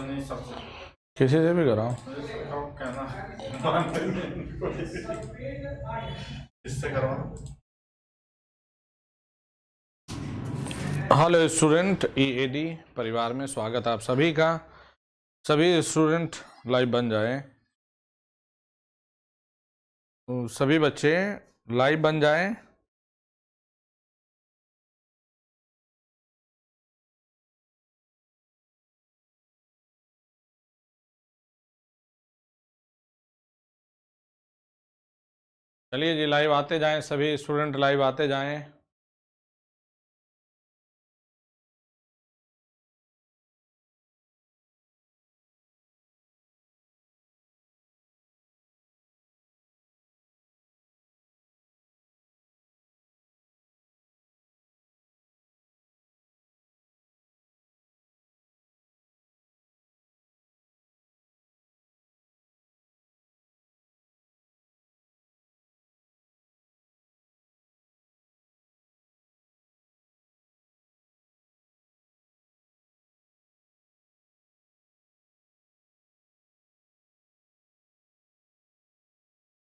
नहीं सबसे किसी से भी कराओ। कहना मानते नहीं, इससे करवा। हेलो स्टूडेंट, ईएडी परिवार में स्वागत है आप सभी का। सभी स्टूडेंट लाइव बन जाएं, तो सभी बच्चे लाइव बन जाएं। चलिए जी, लाइव आते जाएं, सभी स्टूडेंट लाइव आते जाएं।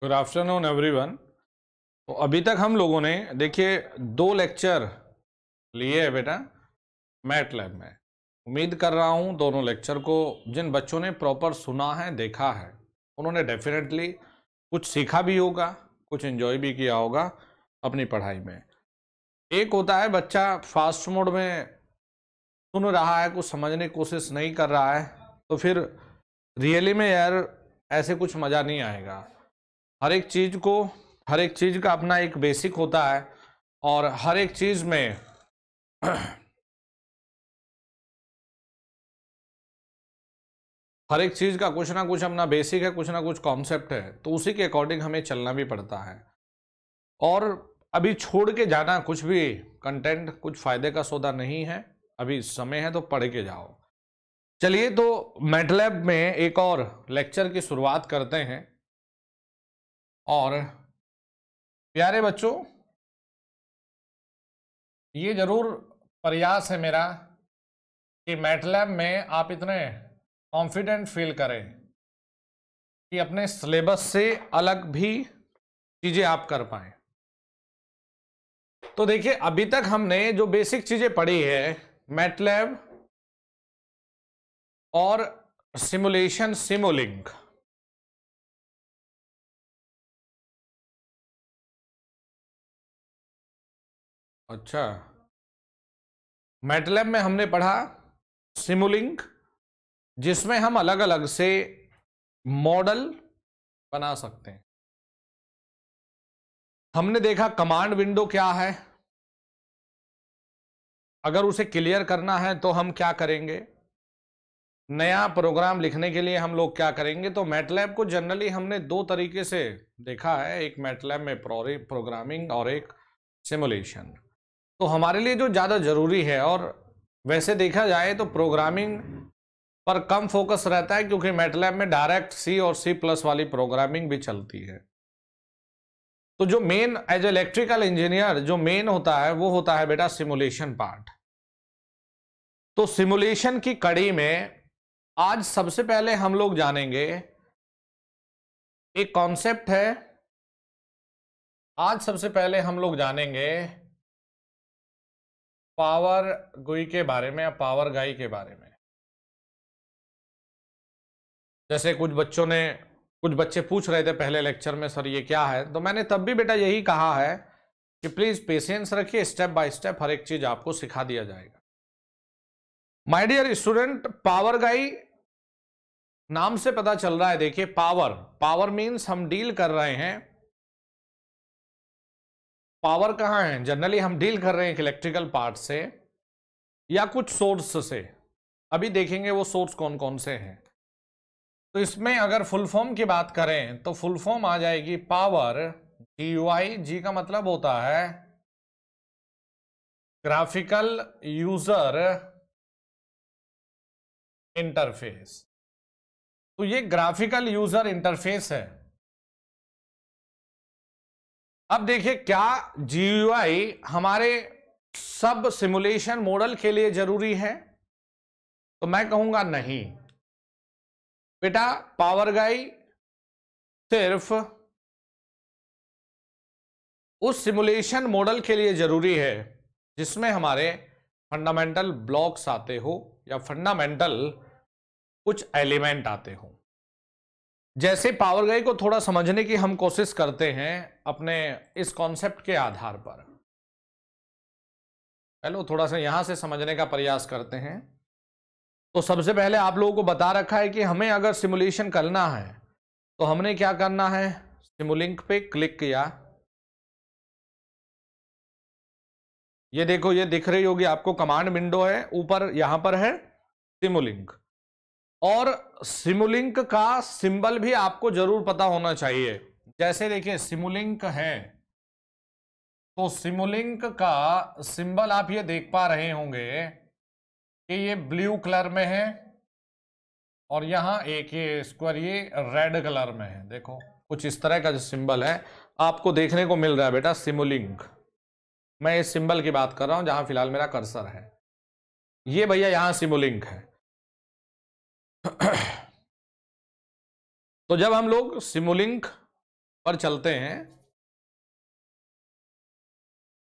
Good afternoon everyone. तो अभी तक हम लोगों ने देखिए 2 लेक्चर लिए है बेटा मैटलैब में। उम्मीद कर रहा हूँ दोनों लेक्चर को जिन बच्चों ने प्रॉपर सुना है, देखा है, उन्होंने डेफिनेटली कुछ सीखा भी होगा, कुछ एंजॉय भी किया होगा अपनी पढ़ाई में। एक होता है बच्चा फास्ट मोड में सुन रहा है, कुछ समझने की कोशिश नहीं कर रहा है, तो फिर रियली में यार ऐसे कुछ मज़ा नहीं आएगा। हर एक चीज़ का अपना एक बेसिक होता है और हर एक चीज़ में हर एक चीज़ का कुछ ना कुछ अपना बेसिक है, कुछ ना कुछ कॉन्सेप्ट है, तो उसी के अकॉर्डिंग हमें चलना भी पड़ता है। और अभी छोड़ के जाना कुछ भी कंटेंट कुछ फायदे का सौदा नहीं है। अभी समय है तो पढ़ के जाओ। चलिए, तो मैटलैब में एक और लेक्चर की शुरुआत करते हैं। और प्यारे बच्चों, ये जरूर प्रयास है मेरा कि मैटलैब में आप इतने कॉन्फिडेंट फील करें कि अपने सिलेबस से अलग भी चीजें आप कर पाएं। तो देखिए, अभी तक हमने जो बेसिक चीजें पढ़ी है मैटलैब और सिमुलेशन, सिमुलिंक। अच्छा, मैटलैब में हमने पढ़ा सिमुलिंक, जिसमें हम अलग अलग से मॉडल बना सकते हैं। हमने देखा कमांड विंडो क्या है, अगर उसे क्लियर करना है तो हम क्या करेंगे, नया प्रोग्राम लिखने के लिए हम लोग क्या करेंगे। तो मैटलैब को जनरली हमने 2 तरीके से देखा है, एक मैटलैब में प्रोग्रामिंग और एक सिमुलेशन। तो हमारे लिए जो ज़्यादा ज़रूरी है, और वैसे देखा जाए तो प्रोग्रामिंग पर कम फोकस रहता है, क्योंकि मैटलैब में डायरेक्ट सी और C+ वाली प्रोग्रामिंग भी चलती है। तो जो मेन एज इलेक्ट्रिकल इंजीनियर जो मेन होता है वो होता है बेटा सिमुलेशन पार्ट। तो सिमुलेशन की कड़ी में आज सबसे पहले हम लोग जानेंगे एक कॉन्सेप्ट है। आज सबसे पहले हम लोग जानेंगे पावर गुई के बारे में या पावर गाई के बारे में। जैसे कुछ बच्चे पूछ रहे थे पहले लेक्चर में, सर ये क्या है, तो मैंने तब भी बेटा यही कहा है कि प्लीज पेशेंस रखिए, स्टेप बाय स्टेप हर एक चीज आपको सिखा दिया जाएगा। माय डियर स्टूडेंट, पावर गाई नाम से पता चल रहा है, देखिए पावर मीन्स हम डील कर रहे हैं। पावर कहां है, जनरली हम डील कर रहे हैं इलेक्ट्रिकल पार्ट से या कुछ सोर्स से। अभी देखेंगे वो सोर्स कौन कौन से हैं। तो इसमें अगर फुल फॉर्म की बात करें तो फुल फॉर्म आ जाएगी पावर GUI। जी का मतलब होता है ग्राफिकल यूजर इंटरफेस। तो ये ग्राफिकल यूजर इंटरफेस है। अब देखिए, क्या GUI हमारे सब सिमुलेशन मॉडल के लिए जरूरी है, तो मैं कहूंगा नहीं। बेटा पावर गाई सिर्फ उस सिमुलेशन मॉडल के लिए जरूरी है जिसमें हमारे फंडामेंटल ब्लॉक्स आते हो या फंडामेंटल कुछ एलिमेंट आते हो। जैसे पावर गाई को थोड़ा समझने की हम कोशिश करते हैं अपने इस कॉन्सेप्ट के आधार पर। चलो थोड़ा सा यहां से समझने का प्रयास करते हैं। तो सबसे पहले आप लोगों को बता रखा है कि हमें अगर सिमुलेशन करना है तो हमने क्या करना है, सिमुलिंक पे क्लिक किया। ये देखो, ये दिख रही होगी आपको कमांड विंडो है, ऊपर यहां पर है सिमुलिंक। और सिमुलिंक का सिंबल भी आपको जरूर पता होना चाहिए। जैसे देखिए सिमुलिंक है तो सिमुलिंक का सिंबल आप ये देख पा रहे होंगे कि ये ब्लू कलर में है और यहां एक ये स्क्वायर ये रेड कलर में है। देखो कुछ इस तरह का जो सिंबल है आपको देखने को मिल रहा है बेटा, सिमुलिंक। मैं इस सिंबल की बात कर रहा हूं जहां फिलहाल मेरा कर्सर है। ये भैया यहां सिमुलिंक है। तो जब हम लोग सिमुलिंक पर चलते हैं,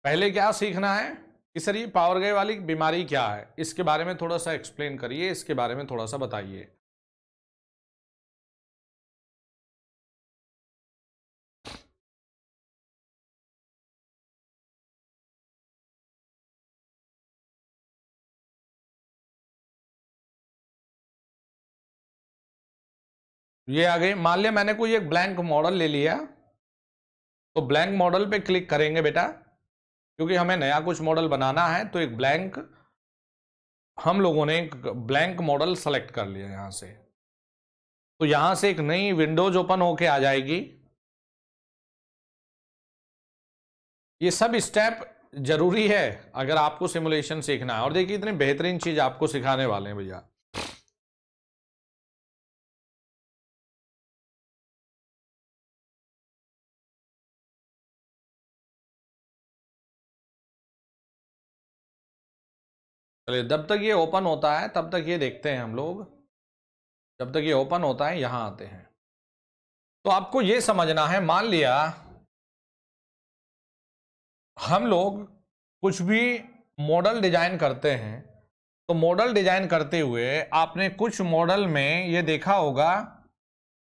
पहले क्या सीखना है कि सर ये पावर गाई वाली बीमारी क्या है, इसके बारे में थोड़ा सा एक्सप्लेन करिए, इसके बारे में थोड़ा सा बताइए। ये आ गई, मान लिया मैंने कोई एक ब्लैंक मॉडल ले लिया, तो ब्लैंक मॉडल पे क्लिक करेंगे बेटा, क्योंकि हमें नया कुछ मॉडल बनाना है। तो एक ब्लैंक, हम लोगों ने एक ब्लैंक मॉडल सेलेक्ट कर लिया यहां से। तो यहां से एक नई विंडोज ओपन होके आ जाएगी। ये सब स्टेप जरूरी है अगर आपको सिमुलेशन सीखना है। और देखिए इतनी बेहतरीन चीज आपको सिखाने वाले हैं भैया। चलिए जब तक ये ओपन होता है तब तक ये देखते हैं हम लोग। जब तक ये ओपन होता है यहां आते हैं। तो आपको ये समझना है, मान लिया हम लोग कुछ भी मॉडल डिजाइन करते हैं, तो मॉडल डिजाइन करते हुए आपने कुछ मॉडल में ये देखा होगा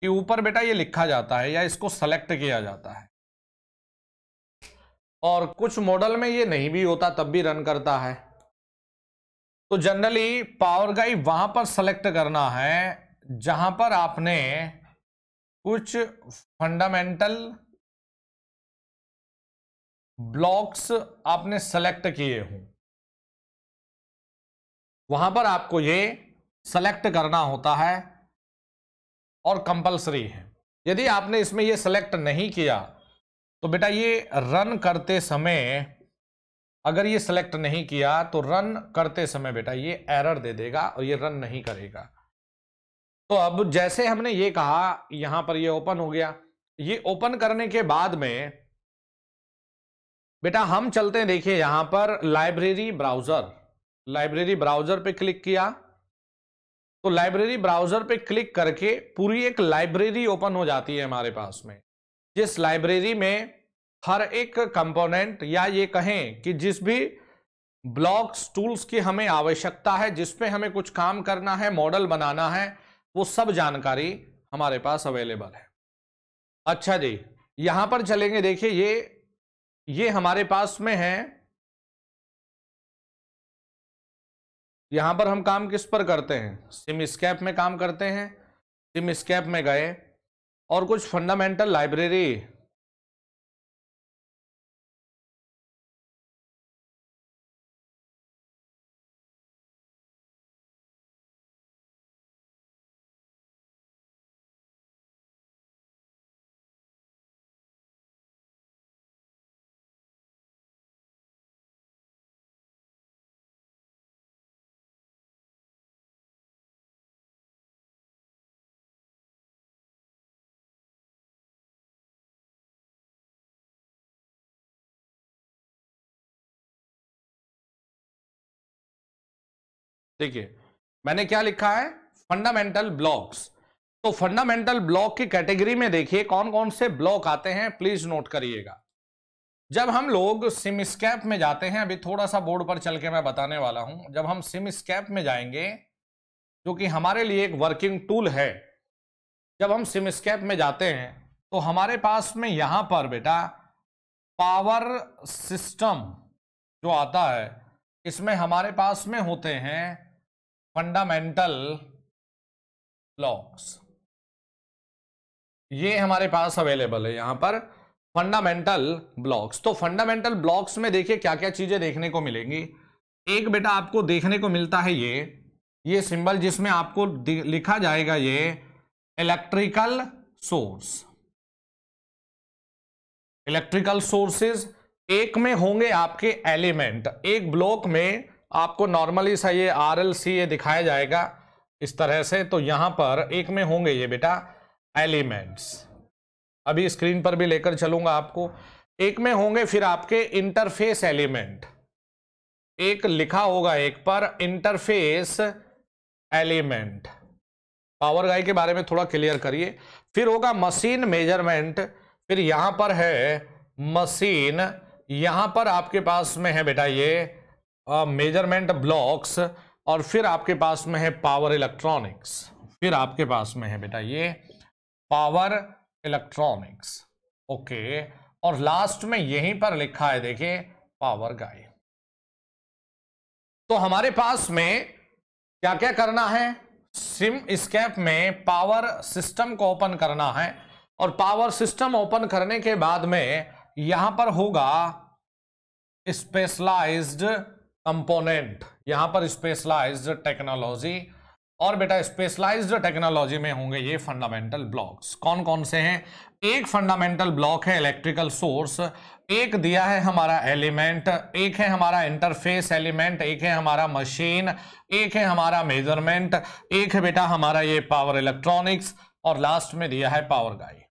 कि ऊपर बेटा ये लिखा जाता है या इसको सेलेक्ट किया जाता है, और कुछ मॉडल में ये नहीं भी होता तब भी रन करता है। तो जनरली पावर गाई वहां पर सेलेक्ट करना है जहां पर आपने कुछ फंडामेंटल ब्लॉक्स आपने सेलेक्ट किए हों, वहां पर आपको ये सेलेक्ट करना होता है और कंपलसरी है। यदि आपने इसमें ये सेलेक्ट नहीं किया तो बेटा ये रन करते समय, अगर ये सेलेक्ट नहीं किया तो रन करते समय बेटा ये एरर दे देगा और ये रन नहीं करेगा। तो अब जैसे हमने ये कहा, यहां पर ये ओपन हो गया। ये ओपन करने के बाद में बेटा हम चलते हैं, देखिए यहां पर लाइब्रेरी ब्राउजर, लाइब्रेरी ब्राउजर पे क्लिक किया तो लाइब्रेरी ब्राउजर पे क्लिक करके पूरी एक लाइब्रेरी ओपन हो जाती है हमारे पास में, जिस लाइब्रेरी में हर एक कंपोनेंट या ये कहें कि जिस भी ब्लॉक्स टूल्स की हमें आवश्यकता है, जिस पे हमें कुछ काम करना है, मॉडल बनाना है, वो सब जानकारी हमारे पास अवेलेबल है। अच्छा जी, यहां पर चलेंगे, देखिए ये हमारे पास में है। यहां पर हम काम किस पर करते हैं, सिमस्केप में काम करते हैं। सिमस्केप में गए और कुछ फंडामेंटल लाइब्रेरी, देखिए मैंने क्या लिखा है, फंडामेंटल ब्लॉक्स। तो फंडामेंटल ब्लॉक की कैटेगरी में देखिए कौन कौन से ब्लॉक आते हैं, प्लीज नोट करिएगा। जब हम लोग सिमस्कैप में जाते हैं, अभी थोड़ा सा बोर्ड पर चल के मैं बताने वाला हूं, जब हम सिमस्कैप में जाएंगे जो कि हमारे लिए एक वर्किंग टूल है, जब हम सिमस्कैप में जाते हैं तो हमारे पास में यहां पर बेटा पावर सिस्टम जो आता है, इसमें हमारे पास में होते हैं फंडामेंटल ब्लॉक्स। ये हमारे पास अवेलेबल है यहां पर फंडामेंटल ब्लॉक्स। तो फंडामेंटल ब्लॉक्स में देखिए क्या क्या चीजें देखने को मिलेंगी। एक बेटा आपको देखने को मिलता है ये सिंबल जिसमें आपको लिखा जाएगा ये इलेक्ट्रिकल सोर्स। इलेक्ट्रिकल सोर्सेज एक में होंगे आपके एलिमेंट, एक ब्लॉक में आपको नॉर्मली सा ये RLC ये दिखाया जाएगा इस तरह से। तो यहां पर एक में होंगे ये बेटा एलिमेंट्स, अभी स्क्रीन पर भी लेकर चलूंगा आपको। एक में होंगे फिर आपके इंटरफेस एलिमेंट, एक लिखा होगा एक पर इंटरफेस एलिमेंट। पावर गाई के बारे में थोड़ा क्लियर करिए। फिर होगा मशीन मेजरमेंट, फिर यहां पर है मशीन, यहां पर आपके पास में है बेटा ये मेजरमेंट ब्लॉक्स, और फिर आपके पास में है पावर इलेक्ट्रॉनिक्स, फिर आपके पास में है बेटा ये पावर इलेक्ट्रॉनिक्स। ओके, और लास्ट में यहीं पर लिखा है देखिए पावर गाई। तो हमारे पास में क्या क्या करना है, सिमस्कैप में पावर सिस्टम को ओपन करना है, और पावर सिस्टम ओपन करने के बाद में यहां पर होगा स्पेशलाइज्ड कंपोनेंट, यहां पर स्पेशलाइज्ड टेक्नोलॉजी, और बेटा स्पेशलाइज्ड टेक्नोलॉजी में होंगे ये फंडामेंटल ब्लॉक्स। कौन कौन से हैं, एक फंडामेंटल ब्लॉक है इलेक्ट्रिकल सोर्स, एक दिया है हमारा एलिमेंट, एक है हमारा इंटरफेस एलिमेंट, एक है हमारा मशीन, एक है हमारा मेजरमेंट, एक है बेटा हमारा ये पावर इलेक्ट्रॉनिक्स, और लास्ट में दिया है पावर गाई।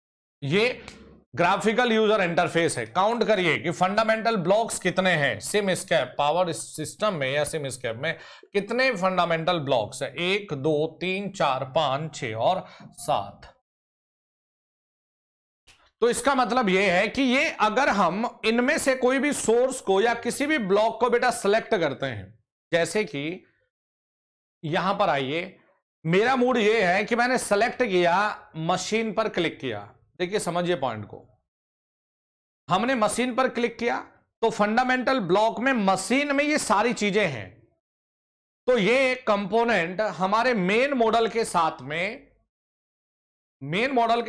ये ग्राफिकल यूजर इंटरफेस है। काउंट करिए कि फंडामेंटल ब्लॉक्स कितने हैं सिमस्कैप पावर सिस्टम में या सिमस्कैप में कितने फंडामेंटल ब्लॉक्स है, 1 2 3 4 5 6 और 7। तो इसका मतलब यह है कि ये अगर हम इनमें से कोई भी सोर्स को या किसी भी ब्लॉक को बेटा सेलेक्ट करते हैं, जैसे कि यहां पर आइए, मेरा मूड ये है कि मैंने सेलेक्ट किया, मशीन पर क्लिक किया, देखिए समझिए पॉइंट को, हमने मशीन पर क्लिक किया तो फंडामेंटल ब्लॉक में मशीन में ये सारी चीजें हैं। तो ये कंपोनेंट हमारे मेन मॉडल के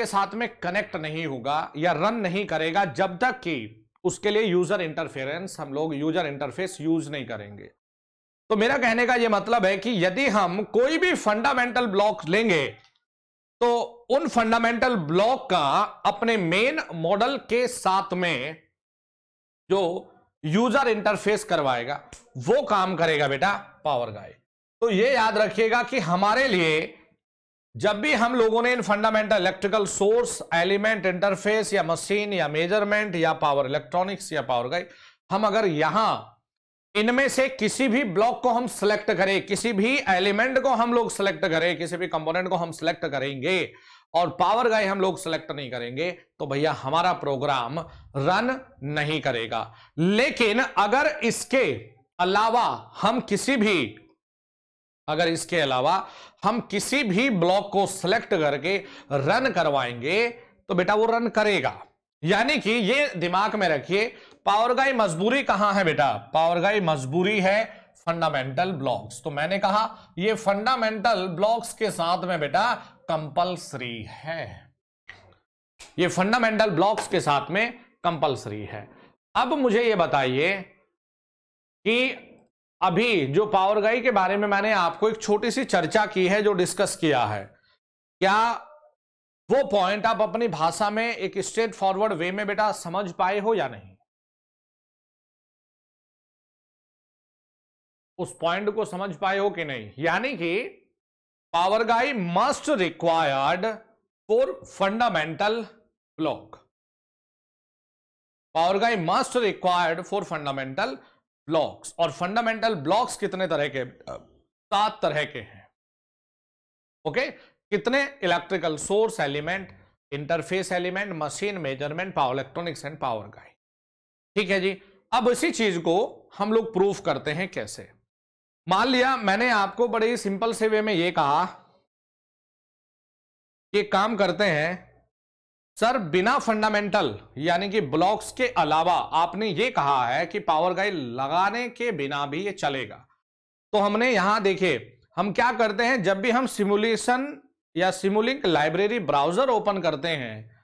साथ में कनेक्ट नहीं होगा या रन नहीं करेगा जब तक कि उसके लिए यूजर इंटरफेरेंस, हम लोग यूजर इंटरफेस यूज नहीं करेंगे। तो मेरा कहने का यह मतलब है कि यदि हम कोई भी फंडामेंटल ब्लॉक लेंगे तो उन फंडामेंटल ब्लॉक का अपने मेन मॉडल के साथ में जो यूजर इंटरफेस करवाएगा वो काम करेगा बेटा पावर गाई। तो ये याद रखिएगा कि हमारे लिए जब भी हम लोगों ने इन fundamental electrical source, element, interface या मशीन या मेजरमेंट या पावर इलेक्ट्रॉनिक्स या पावर गाई, हम अगर यहां इनमें से किसी भी ब्लॉक को हम सिलेक्ट करें, किसी भी एलिमेंट को हम लोग सिलेक्ट करें, किसी भी कंपोनेंट को हम सिलेक्ट करेंगे और पावर गाई हम लोग सिलेक्ट नहीं करेंगे, तो भैया हमारा प्रोग्राम रन नहीं करेगा। लेकिन अगर इसके अलावा हम किसी भी ब्लॉक को सिलेक्ट करके रन करवाएंगे तो बेटा वो रन करेगा। यानी कि ये दिमाग में रखिए, पावर गाई मजबूरी कहां है बेटा, पावर गाई मजबूरी है फंडामेंटल ब्लॉक्स। तो मैंने कहा ये फंडामेंटल ब्लॉक्स के साथ में बेटा कंपलसरी है, ये फंडामेंटल ब्लॉक्स के साथ में कंपलसरी है। अब मुझे ये बताइए कि अभी जो पावर गाई के बारे में मैंने आपको एक छोटी सी चर्चा की है, जो डिस्कस किया है, क्या वो पॉइंट आप अपनी भाषा में एक स्ट्रेट फॉरवर्ड वे में बेटा समझ पाए हो या नहीं? उस पॉइंट को समझ पाए हो कि नहीं? यानी कि power guide must required for fundamental block, power guide must required for fundamental blocks. और फंडामेंटल ब्लॉक्स कितने तरह के? 7 तरह के हैं। ओके, कितने electrical source element, interface element, machine measurement, power electronics and power guide. ठीक है जी। अब इसी चीज को हम लोग प्रूफ करते हैं कैसे। मान लिया मैंने आपको बड़े ही सिंपल से वे में ये कहा कि काम करते हैं सर, बिना फंडामेंटल यानी कि ब्लॉक्स के अलावा आपने ये कहा है कि पावर गाइड लगाने के बिना भी ये चलेगा। तो हमने यहां देखे, हम क्या करते हैं, जब भी हम सिमुलेशन या सिमुलिंक लाइब्रेरी ब्राउजर ओपन करते हैं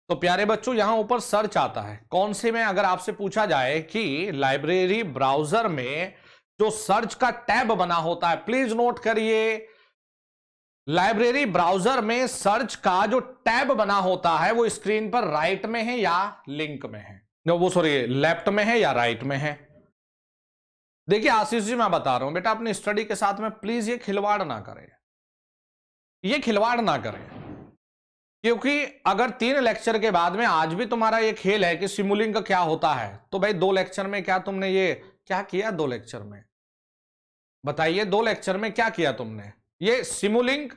तो प्यारे बच्चों यहां ऊपर सर्च आता है। कौन से में? अगर आपसे पूछा जाए कि लाइब्रेरी ब्राउजर में जो सर्च का टैब बना होता है, प्लीज नोट करिए, लाइब्रेरी ब्राउजर में सर्च का जो टैब बना होता है वो स्क्रीन पर राइट में है या लिंक में है, वो सॉरी लेफ्ट में है या राइट में है। देखिए आशीष जी, मैं बता रहा हूं बेटा, अपनी स्टडी के साथ में प्लीज ये खिलवाड़ ना करें, ये खिलवाड़ ना करें, क्योंकि अगर 3 लेक्चर के बाद में आज भी तुम्हारा ये खेल है कि सिमुलिंग का क्या होता है, तो भाई 2 लेक्चर में क्या तुमने ये क्या किया? 2 लेक्चर में बताइए, 2 लेक्चर में क्या किया तुमने? ये सिमुलिंक,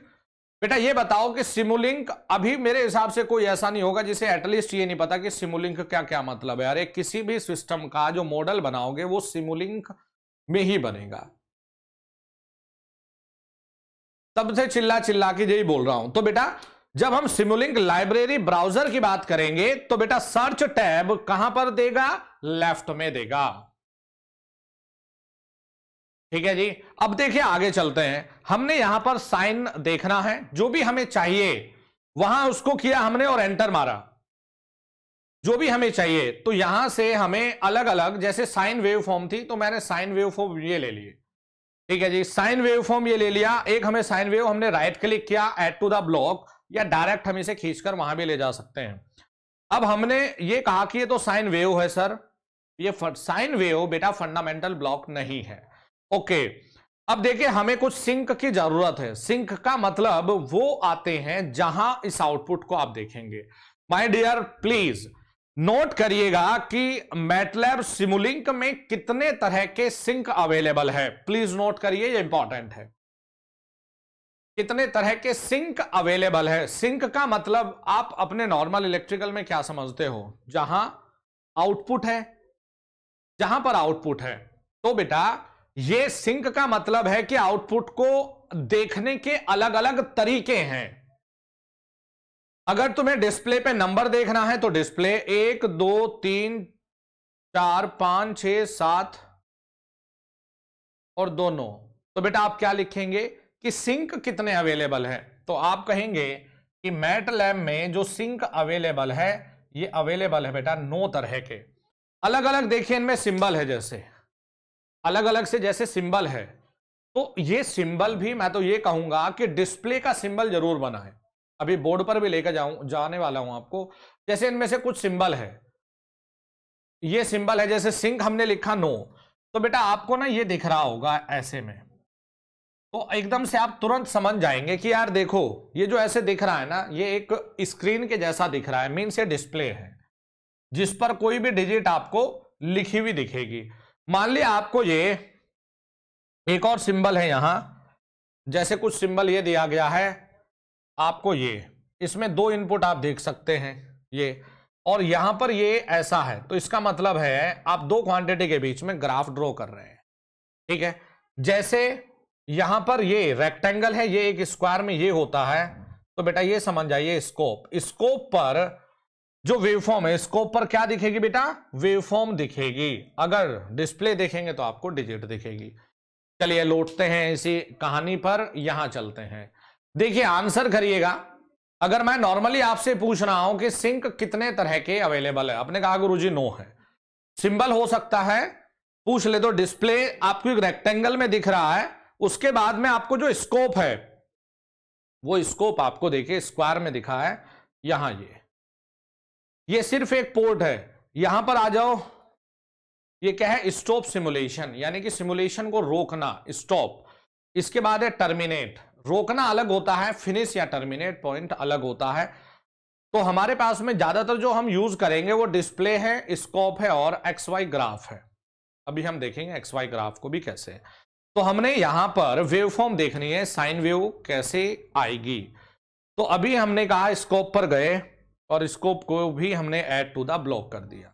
बेटा ये बताओ कि सिमुलिंक अभी मेरे हिसाब से कोई ऐसा नहीं होगा जिसे एटलीस्ट ये नहीं पता कि सिमुलिंक क्या क्या मतलब है। अरे किसी भी सिस्टम का जो मॉडल बनाओगे वो सिमुलिंक में ही बनेगा। तब से चिल्ला चिल्ला के यही बोल रहा हूं। तो बेटा जब हम सिमुलिंक लाइब्रेरी ब्राउजर की बात करेंगे तो बेटा सर्च टैब कहां पर देगा? लेफ्ट में देगा। ठीक है जी। अब देखिए आगे चलते हैं। हमने यहां पर साइन देखना है, जो भी हमें चाहिए वहां उसको किया हमने और एंटर मारा, जो भी हमें चाहिए। तो यहां से हमें अलग अलग, जैसे साइन वेव फॉर्म थी तो मैंने साइन वेव फॉर्म ये ले लिए। ठीक है जी, साइन वेव फॉर्म ये ले लिया। एक हमें साइन वेव, हमने राइट क्लिक किया, ऐड टू द ब्लॉक, या डायरेक्ट हम इसे खींचकर वहां भी ले जा सकते हैं। अब हमने ये कहा कि ये तो साइन वेव है सर, ये साइन वेव बेटा फंडामेंटल ब्लॉक नहीं है। ओके, अब देखिए हमें कुछ सिंक की जरूरत है। सिंक का मतलब वो आते हैं जहां इस आउटपुट को आप देखेंगे। माय डियर प्लीज नोट करिएगा कि मैटलैब सिमुलिंक में कितने तरह के सिंक अवेलेबल है। प्लीज नोट करिए, ये इंपॉर्टेंट है, कितने तरह के सिंक अवेलेबल है। सिंक का मतलब आप अपने नॉर्मल इलेक्ट्रिकल में क्या समझते हो? जहां आउटपुट है, जहां पर आउटपुट है। तो बेटा ये सिंक का मतलब है कि आउटपुट को देखने के अलग अलग तरीके हैं। अगर तुम्हें डिस्प्ले पे नंबर देखना है तो डिस्प्ले 1 2 3 4 5 6 7 और 2 9। तो बेटा आप क्या लिखेंगे कि सिंक कितने अवेलेबल है? तो आप कहेंगे कि मैटलैब में जो सिंक अवेलेबल है ये अवेलेबल है बेटा 9 तरह के। अलग अलग देखिए इनमें सिंबल है, जैसे अलग अलग से जैसे सिंबल है। तो ये सिंबल भी मैं तो ये कहूंगा कि डिस्प्ले का सिंबल जरूर बनाएं। अभी बोर्ड पर भी लेकर जाने वाला हूं आपको। जैसे इनमें से कुछ सिंबल है, ये सिंबल है, जैसे सिंक हमने लिखा नो, तो बेटा आपको ना ये दिख रहा होगा ऐसे में, तो एकदम से आप तुरंत समझ जाएंगे कि यार देखो ये जो ऐसे दिख रहा है ना, ये एक स्क्रीन के जैसा दिख रहा है, मीन्स ये डिस्प्ले है जिस पर कोई भी डिजिट आपको लिखी हुई दिखेगी। मान लिया आपको ये एक और सिंबल है यहां, जैसे कुछ सिंबल ये दिया गया है आपको, ये इसमें 2 इनपुट आप देख सकते हैं ये, और यहां पर ये ऐसा है। तो इसका मतलब है आप 2 क्वांटिटी के बीच में ग्राफ ड्रॉ कर रहे हैं। ठीक है, जैसे यहां पर ये रेक्टेंगल है, ये एक स्क्वायर में ये होता है। तो बेटा ये समझ जाइए स्कोप, स्कोप पर जो वेवफॉर्म है, स्कोप पर क्या दिखेगी बेटा? वेवफॉर्म दिखेगी। अगर डिस्प्ले देखेंगे तो आपको डिजिट दिखेगी। चलिए लौटते हैं इसी कहानी पर, यहां चलते हैं। देखिए आंसर करिएगा। अगर मैं नॉर्मली आपसे पूछ रहा हूं कि सिंक कितने तरह के अवेलेबल है, आपने कहा गुरुजी 9 है। सिंबल हो सकता है, पूछ ले तो डिस्प्ले आपको एक रेक्टेंगल में दिख रहा है, उसके बाद में आपको जो स्कोप है वो स्कोप आपको देखिए स्क्वायर में दिखा है। यहां ये सिर्फ एक पोर्ट है। यहां पर आ जाओ, ये क्या है? स्टॉप सिमुलेशन, यानी कि सिमुलेशन को रोकना, स्टॉप। इसके बाद है टर्मिनेट, रोकना अलग होता है, फिनिश या टर्मिनेट पॉइंट अलग होता है। तो हमारे पास में ज्यादातर जो हम यूज करेंगे वो डिस्प्ले है, स्कोप है और XY ग्राफ है। अभी हम देखेंगे XY ग्राफ को भी कैसे। तो हमने यहां पर वेवफॉर्म देखनी है, साइन वेव कैसे आएगी। तो अभी हमने कहा स्कोप पर गए और स्कोप को भी हमने ऐड टू द ब्लॉक कर दिया।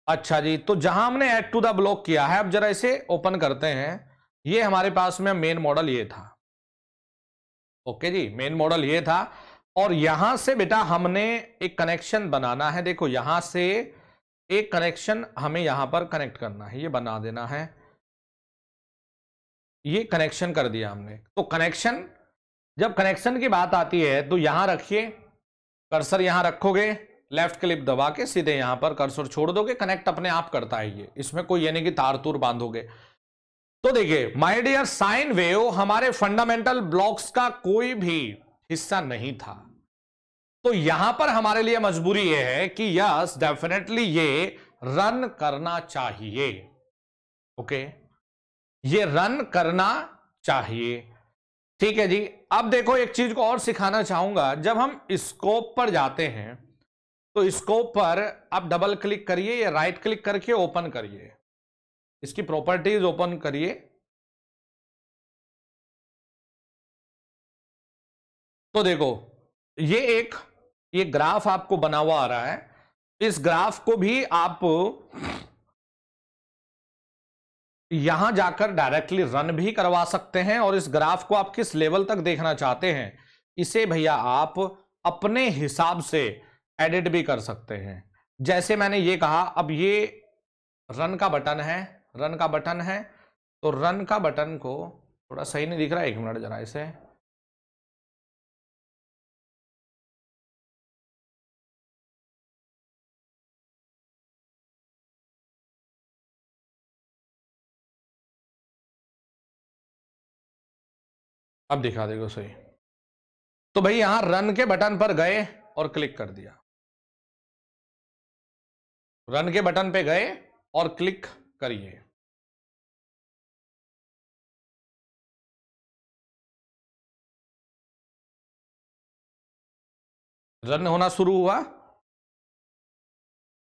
अच्छा जी, तो जहां हमने ऐड टू द ब्लॉक किया है, अब जरा इसे ओपन करते हैं। ये हमारे पास में मेन मॉडल ये था। ओके जी, मेन मॉडल ये था और यहां से बेटा हमने एक कनेक्शन बनाना है। देखो यहां से एक कनेक्शन हमें यहां पर कनेक्ट करना है, ये बना देना है। ये कनेक्शन कर दिया हमने। तो कनेक्शन, जब कनेक्शन की बात आती है तो यहां रखिए, कर्सर यहां रखोगे, लेफ्ट क्लिक दबा के सीधे यहां पर कर्सर छोड़ दोगे, कनेक्ट अपने आप करता है ये, इसमें कोई ये नहीं कि तार तूर बांधोगे। तो देखिए माय डियर, साइन वेव हमारे फंडामेंटल ब्लॉक्स का कोई भी हिस्सा नहीं था। तो यहां पर हमारे लिए मजबूरी यह है कि यस डेफिनेटली ये रन करना चाहिए। ओके, ये रन करना चाहिए। ठीक है जी। अब देखो एक चीज को और सिखाना चाहूंगा, जब हम स्कोप पर जाते हैं तो स्कोप पर आप डबल क्लिक करिए या राइट क्लिक करके ओपन करिए, इसकी प्रॉपर्टीज ओपन करिए। तो देखो ये ग्राफ आपको बना हुआ आ रहा है। इस ग्राफ को भी आप यहां जाकर डायरेक्टली रन भी करवा सकते हैं और इस ग्राफ को आप किस लेवल तक देखना चाहते हैं इसे भैया आप अपने हिसाब से एडिट भी कर सकते हैं। जैसे मैंने ये कहा, अब ये रन का बटन है, रन का बटन है, तो रन का बटन को थोड़ा सही नहीं दिख रहा है, 1 मिनट जरा इसे। अब दिखा देगा सही। तो भाई यहां रन के बटन पर गए और क्लिक कर दिया, रन के बटन पे गए और क्लिक करिए। रन होना शुरू हुआ।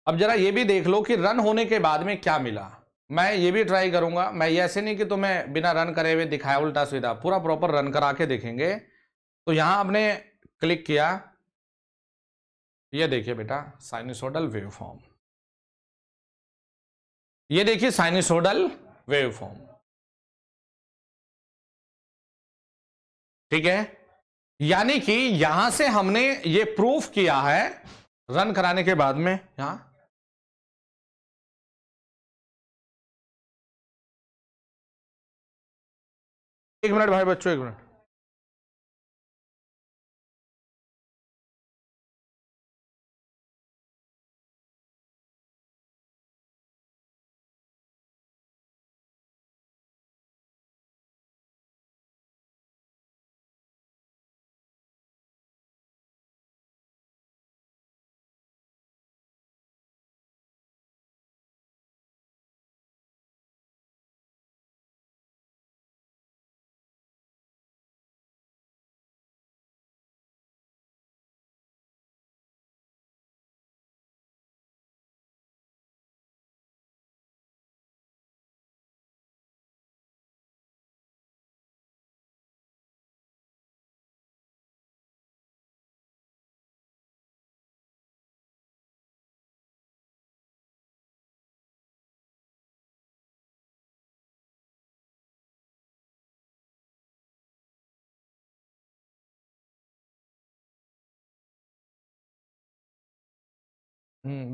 अब जरा ये भी देख लो कि रन होने के बाद में क्या मिला। मैं ये भी ट्राई करूंगा, मैं ये ऐसे नहीं कि तुम्हें बिना रन करे हुए दिखाया उल्टा सीधा, पूरा प्रॉपर रन करा के देखेंगे। तो यहां आपने क्लिक किया, ये देखिए बेटा साइनसोइडल वेवफॉर्म, ये देखिए साइनसोइडल वेवफॉर्म। ठीक है, यानी कि यहां से हमने ये प्रूफ किया है रन कराने के बाद में। यहां 1 मिनट भाई बच्चों, 1 मिनट।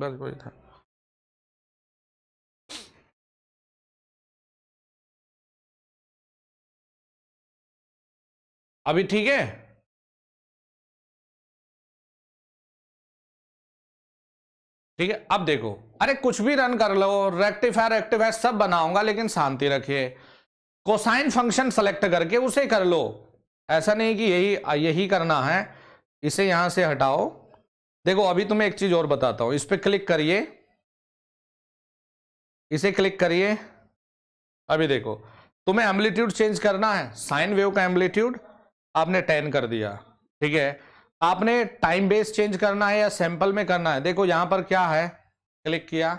बस वही था। अभी ठीक है। ठीक है, अब देखो, अरे कुछ भी रन कर लो, रेक्टिफायर रेक्टिफायर सब बनाऊंगा, लेकिन शांति रखिए। कोसाइन फंक्शन सेलेक्ट करके उसे कर लो, ऐसा नहीं कि यही यही करना है। इसे यहां से हटाओ। देखो अभी तुम्हें एक चीज और बताता हूं, इस पे क्लिक करिए, इसे क्लिक करिए। अभी देखो तुम्हें एम्पलीट्यूड चेंज करना है, साइन वेव का एम्पलीट्यूड आपने 10 कर दिया। ठीक है, आपने टाइम बेस चेंज करना है या सैंपल में करना है। देखो यहां पर क्या है, क्लिक किया,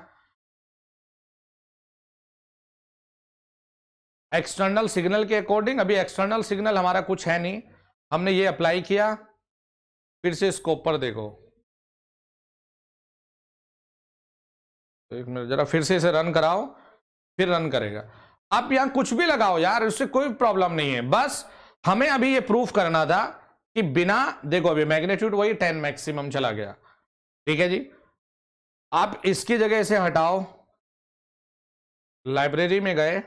एक्सटर्नल सिग्नल के अकॉर्डिंग। अभी एक्सटर्नल सिग्नल हमारा कुछ है नहीं, हमने ये अप्लाई किया, फिर से स्कोप पर देखो, एक मिनट जरा फिर से इसे रन कराओ, फिर रन करेगा। आप यहां कुछ भी लगाओ यार, उससे कोई प्रॉब्लम नहीं है। बस हमें अभी ये प्रूफ करना था कि बिना, देखो अभी मैग्नीट्यूड वही 10 मैक्सिमम चला गया, ठीक है जी। आप इसकी जगह इसे हटाओ, लाइब्रेरी में गए,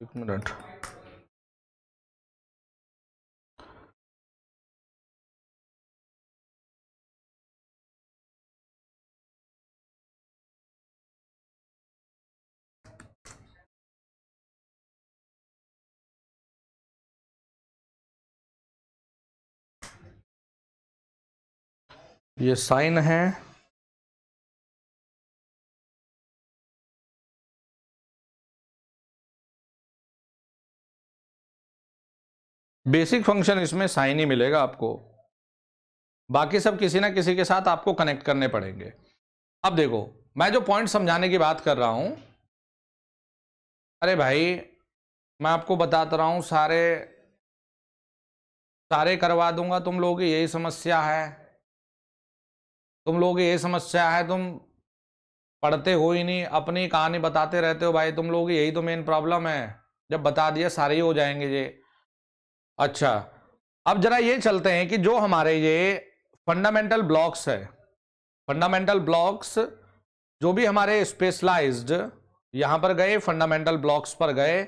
एक मिनट, ये साइन है, बेसिक फंक्शन इसमें साइन ही मिलेगा आपको, बाकी सब किसी ना किसी के साथ आपको कनेक्ट करने पड़ेंगे। अब देखो मैं जो पॉइंट समझाने की बात कर रहा हूं, अरे भाई मैं आपको बताता रहा हूं, सारे सारे करवा दूंगा, तुम लोगों की यही समस्या है, तुम लोगों की यही समस्या है, तुम पढ़ते हो ही नहीं, अपनी कहानी बताते रहते हो भाई, तुम लोगों की यही तो मेन प्रॉब्लम है। जब बता दिया सारे ही हो जाएंगे ये। अच्छा अब जरा ये चलते हैं कि जो हमारे ये फंडामेंटल ब्लॉक्स है, फंडामेंटल ब्लॉक्स जो भी हमारे स्पेशलाइज्ड, यहां पर गए फंडामेंटल ब्लॉक्स पर गए।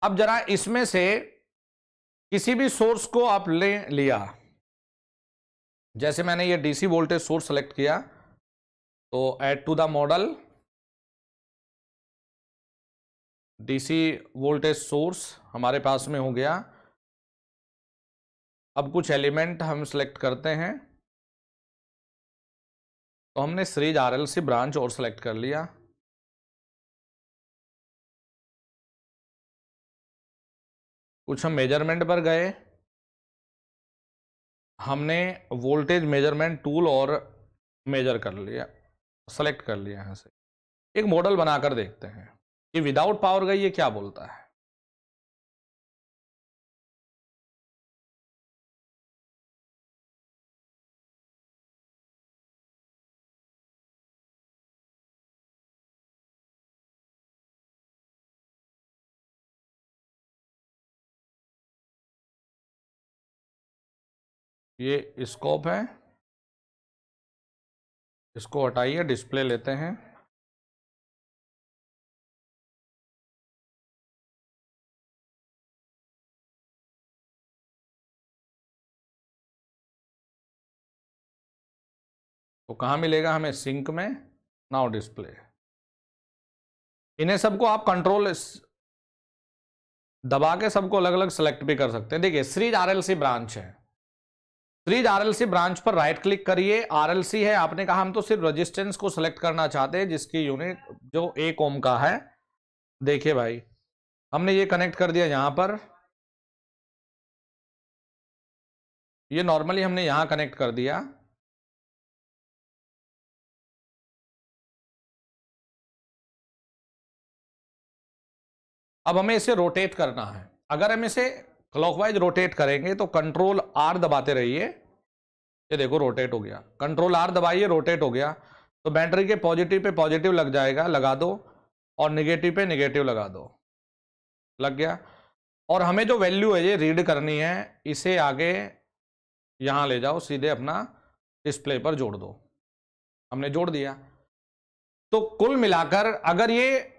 अब जरा इसमें से किसी भी सोर्स को आप ले लिया, जैसे मैंने ये डीसी वोल्टेज सोर्स सेलेक्ट किया, तो add to the model, DC voltage source हमारे पास में हो गया। अब कुछ एलिमेंट हम सेलेक्ट करते हैं, तो हमने सीरीज आरएलसी ब्रांच और सेलेक्ट कर लिया। कुछ हम मेजरमेंट पर गए, हमने वोल्टेज मेजरमेंट टूल और मेजर कर लिया, सेलेक्ट कर लिया। यहां से एक मॉडल बनाकर देखते हैं कि विदाउट पावर गई ये क्या बोलता है। ये स्कोप है, इसको हटाइए, डिस्प्ले लेते हैं। तो कहाँ मिलेगा हमें, सिंक में, नाउ डिस्प्ले। इन्हें सबको आप कंट्रोल दबा के सबको अलग अलग सेलेक्ट भी कर सकते हैं। देखिए सीरीज आरएलसी ब्रांच है, सीरीज आरएलसी ब्रांच पर राइट क्लिक करिए, आरएलसी है, आपने कहा हम तो सिर्फ रेजिस्टेंस को सिलेक्ट करना चाहते हैं जिसकी यूनिट जो 1 ओम का है। देखिए भाई हमने ये कनेक्ट कर दिया यहां पर, ये नॉर्मली हमने यहां कनेक्ट कर दिया। अब हमें इसे रोटेट करना है। अगर हम इसे क्लॉकवाइज रोटेट करेंगे तो कंट्रोल आर दबाते रहिए, ये देखो रोटेट हो गया, कंट्रोल आर दबाइए, रोटेट हो गया। तो बैटरी के पॉजिटिव पे पॉजिटिव लग जाएगा, लगा दो, और निगेटिव पे निगेटिव लगा दो, लग गया। और हमें जो वैल्यू है ये रीड करनी है, इसे आगे यहां ले जाओ, सीधे अपना डिस्प्ले पर जोड़ दो, हमने जोड़ दिया। तो कुल मिलाकर अगर ये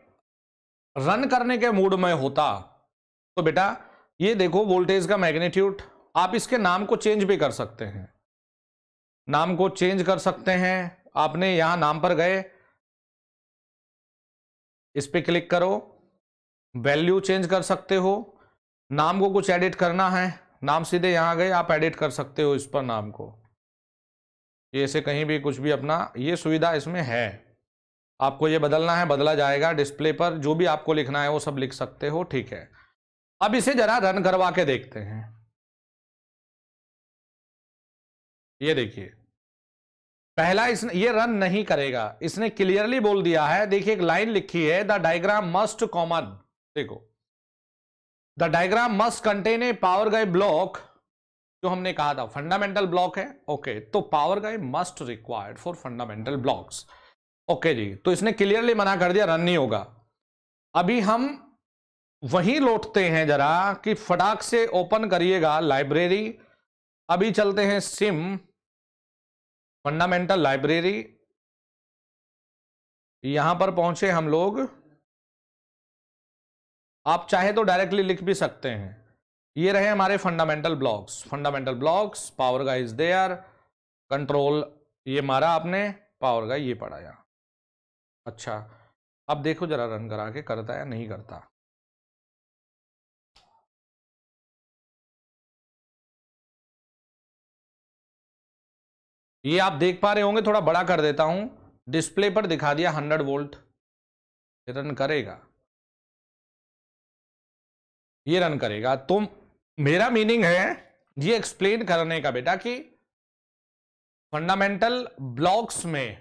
रन करने के मूड में होता तो बेटा ये देखो वोल्टेज का मैग्नीट्यूड, आप इसके नाम को चेंज भी कर सकते हैं, नाम को चेंज कर सकते हैं। आपने यहां नाम पर गए, इस पे क्लिक करो, वैल्यू चेंज कर सकते हो, नाम को कुछ एडिट करना है, नाम सीधे यहां गए आप एडिट कर सकते हो इस पर नाम को, ये से कहीं भी कुछ भी अपना, ये सुविधा इसमें है। आपको ये बदलना है, बदला जाएगा डिस्प्ले पर, जो भी आपको लिखना है वो सब लिख सकते हो, ठीक है। अब इसे जरा रन करवा के देखते हैं। ये देखिए, पहला इसने ये रन नहीं करेगा, इसने क्लियरली बोल दिया है। देखिए एक लाइन लिखी है, द डायग्राम मस्ट कॉमन, देखो the diagram must contain a power guide block, जो हमने कहा था फंडामेंटल ब्लॉक है, ओके। तो power guide must required for fundamental blocks, okay जी। तो इसने क्लियरली मना कर दिया, रन नहीं होगा। अभी हम वहीं लौटते हैं जरा कि फटाक से ओपन करिएगा लाइब्रेरी। अभी चलते हैं सिम फंडामेंटल लाइब्रेरी, यहां पर पहुंचे हम लोग। आप चाहे तो डायरेक्टली लिख भी सकते हैं। ये रहे हमारे fundamental blocks, fundamental blocks, power GUI is there, control ये मारा आपने, पावर गाई ये पढ़ा यहां। अच्छा, अब देखो जरा रन करा के करता है नहीं करता। ये आप देख पा रहे होंगे, थोड़ा बड़ा कर देता हूं, डिस्प्ले पर दिखा दिया 100 वोल्ट। रन करेगा, ये रन करेगा। तो मेरा मीनिंग है ये एक्सप्लेन करने का बेटा कि फंडामेंटल ब्लॉक्स में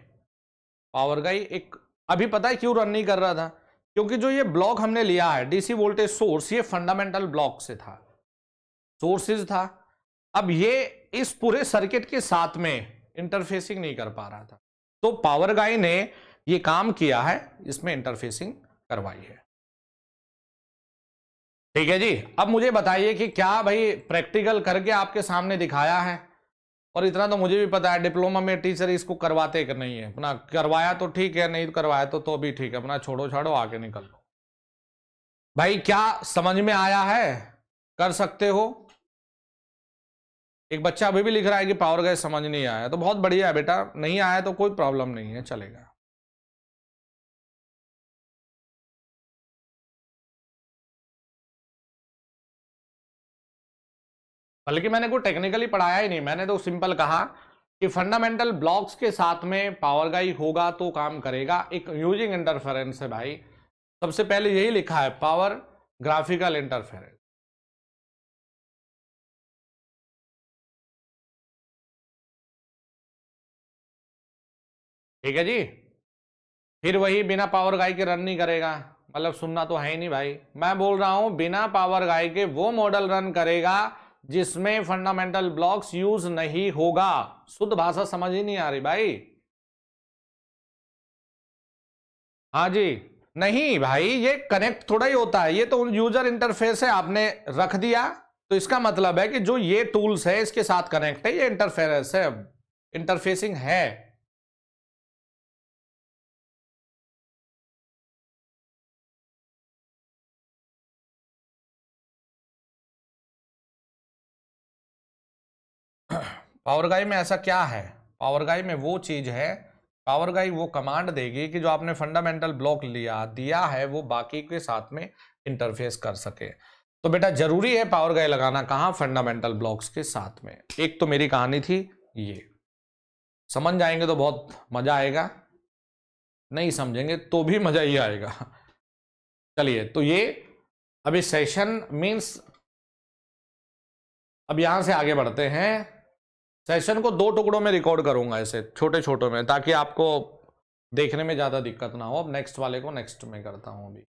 पावर गाई एक, अभी पता है क्यों रन नहीं कर रहा था, क्योंकि जो ये ब्लॉक हमने लिया है डीसी वोल्टेज सोर्स, ये फंडामेंटल ब्लॉक से था, सोर्सेज था। अब ये इस पूरे सर्किट के साथ में इंटरफेसिंग नहीं कर पा रहा था, तो पावर गाई ने ये काम किया है, इसमें इंटरफेसिंग करवाई है। ठीक है जी। अब मुझे बताइए कि क्या भाई प्रैक्टिकल करके आपके सामने दिखाया है, और इतना तो मुझे भी पता है डिप्लोमा में टीचर इसको करवाते कि नहीं है, अपना करवाया तो ठीक है, नहीं करवाया तो भी ठीक है, अपना छोड़ो छाड़ो आगे निकल लो। भाई क्या समझ में आया है, कर सकते हो। एक बच्चा अभी भी लिख रहा है कि पावर गैस समझ नहीं आया, तो बहुत बढ़िया है बेटा, नहीं आया तो कोई प्रॉब्लम नहीं है, चलेगा। बल्कि मैंने कोई टेक्निकली पढ़ाया ही नहीं, मैंने तो सिंपल कहा कि फंडामेंटल ब्लॉक्स के साथ में पावर गाई होगा तो काम करेगा, एक यूजिंग इंटरफेरेंस है भाई, सबसे पहले यही लिखा है, पावर ग्राफिकल इंटरफेरेंस। ठीक है जी। फिर वही बिना पावर गाई के रन नहीं करेगा, मतलब सुनना तो है ही नहीं भाई, मैं बोल रहा हूं बिना पावर गाई के वो मॉडल रन करेगा जिसमें फंडामेंटल ब्लॉक्स यूज नहीं होगा। शुद्ध भाषा समझ ही नहीं आ रही भाई। हाँ जी, नहीं भाई ये कनेक्ट थोड़ा ही होता है, ये तो यूजर इंटरफेस है, आपने रख दिया तो इसका मतलब है कि जो ये टूल्स है इसके साथ कनेक्ट है, ये इंटरफेरेंस है, इंटरफेसिंग है। पावर गाई में ऐसा क्या है, पावर गाई में वो चीज है, पावर गाई वो कमांड देगी कि जो आपने फंडामेंटल ब्लॉक दिया है वो बाकी के साथ में इंटरफेस कर सके। तो बेटा जरूरी है पावर गाई लगाना कहां, फंडामेंटल ब्लॉक्स के साथ में। एक तो मेरी कहानी थी ये, समझ जाएंगे तो बहुत मजा आएगा, नहीं समझेंगे तो भी मजा ही आएगा। चलिए, तो ये अभी सेशन मींस, अब यहां से आगे बढ़ते हैं। सेशन को 2 टुकड़ों में रिकॉर्ड करूंगा, ऐसे छोटे छोटे में, ताकि आपको देखने में ज्यादा दिक्कत ना हो। अब नेक्स्ट वाले को नेक्स्ट में करता हूं अभी।